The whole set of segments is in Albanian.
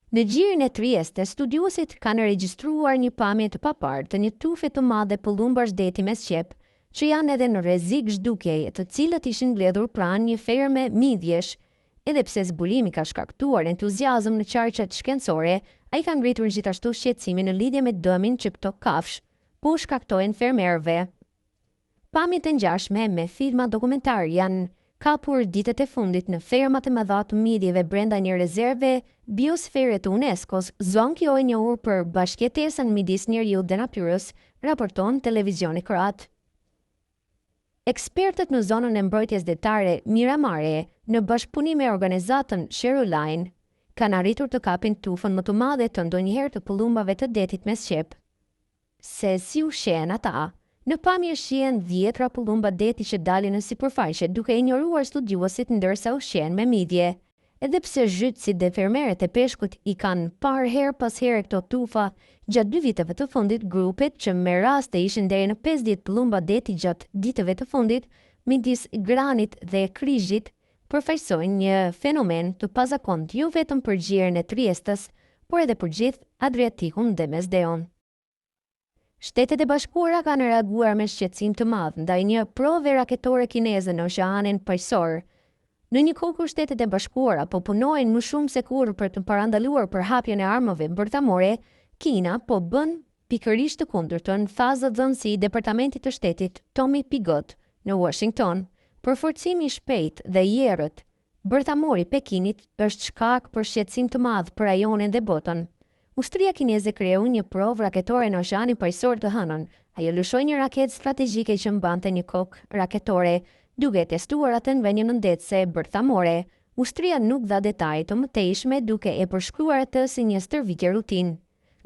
Në gjirin e Triestes, studiuesit kanë regjistruar një pamje të paparë të një tufe të madhe pëllumbash deti me Shqip, që janë edhe në rrezik zhdukjeje, të cilët ishin mbledhur pranë një ferme midhjesh. Edhe pse zbulimi ka shkaktuar entuziazëm në qarqet shkencore, ai ka ngritur gjithashtu shqetësimin në lidhje me dëmin që këto kafsh po shkaktojnë fermerëve. Pamjet e ngjashme me filma dokumentar janë kapur ditët e fundit në fermat e mëdha të midhjeve brenda një rezerve biosfere të UNESCO-s, zonë kjo e njohur për bashkëjetesën midis njeriut dhe natyrës, raporton televizioni kroat. Ekspertët në zonën e mbrojtjes detare Miramare, në bashkëpunim me organizatën Shoreline, kanë arritur të kapin tufën më të madhe të ndonjëherë të pëllumbave të detit me Shqip. Se si u shehen ata? Në pamje shihen 10 pëllumba deti që dalin në sipërfaqe duke injoruar studiuesit ndërsa u shehen me midhje. Edhe pse zhytësit dhe fermerët e peshkut i kanë parë her pas here këto tufa, gjatë 2 viteve të fundit, grupet që me raste ishin deri në 50 pëllumba deti gjatë ditëve të fundit, midis Granit dhe Krizhit, përfaqësojnë një fenomen të pazakontë jo vetëm për gjirin e Triestes, por edhe për gjithë Adriatikun dhe Mesdeon. Shtetet e Bashkuara kanë reaguar me shqetësim të madh ndaj një prove raketore kineze në Oqeanin Paqësor. Në një kohë kur Shtetet e Bashkuara po punojnë më shumë se kurrë për të parandaluar përhapjen e armëve bërtamore, Kina po bën pikërisht të kundërtën, faza dhënësi i Departamentit të Shtetit Tommy Pigott në Washington. Përforcimi i shpejtë dhe i errët bërtamor i Pekinit është shkak për shqetësim të madh për rajonin dhe botën. Ushtria kineze kreu një provë raketore në Oqeanin Paqësor të hënën. Ajo lëshoi një raketë strategjike që mbante një kokë raketore, duke testuar atë në vendin ndetëse bërthamore. Ushtria nuk dha detaje të mëtejshme duke e përshkruar atë si një stërvitje rutinë.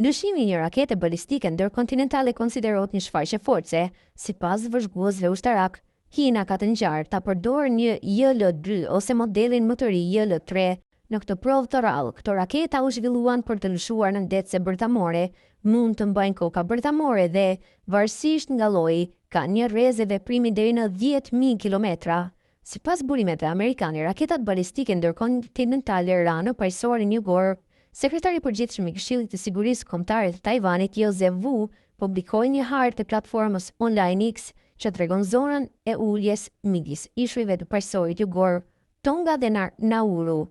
Lëshimi i një rakete balistike ndërkontinentale konsiderohet një shfaqje force, sipas vëzhguesve ushtarak. Kina ka të ngjarë ta përdorë një JL-2 ose modelin më të ri JL-3. Në këtë provë të rallë, këto raketa u zhvilluan për të lëshuar në ndetëse bërthamore, mund të mbajnë koka bërthamore dhe, varësisht nga lloji, kanë një rrezë veprimi deri në 10.000 kilometra. Sipas burimeve amerikane, raketat balistike ndërkontinentale ranë paqësorin jugor. Sekretari i përgjithshëm i Këshillit të Sigurisë Kombëtare të Tajvanit, Joseph Wu, publikoi një hartë të platformës online X që tregon zonën e uljes midis ishujve të paqësorit jugor, Tonga dhe Nauru.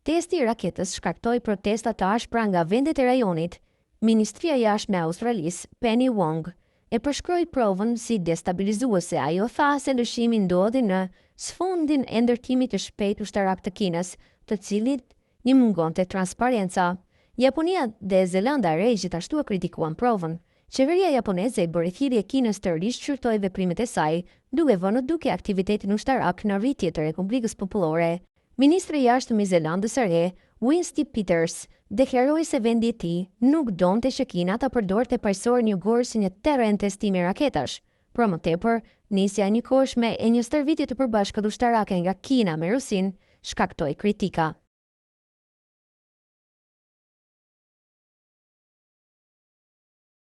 Testi i raketës shkaktoi protesta të ashpra nga vendet e rajonit. Ministria e Jashtme e Australisë, Penny Wong, e përshkroi provën si destabilizuese. Ajo tha se lëshimi ndodhi në sfundin e ndërtimit të shpejtë ushtarak të Kinës, të cilit një mungonte transparenca. Japonia dhe Zelanda e Re gjithashtu e kritikuan provën. Qeveria japoneze i bëri thirrje Kinës të rishqyrtojë veprimet e saj, duke vënë duke aktivitetin ushtarak në rritje të Republikës Popullore. Ministri i Jashtëm i Zelandës së Re, Winston Peters, deklaroi se vendi i tij nuk donte që Kina ta përdorte paqësorin jugor si një terren testimi raketash. Por më tepër, nisja e njëkohshme e një stërvitje të përbashkët ushtarake nga Kina me Rusinë shkaktoi kritika.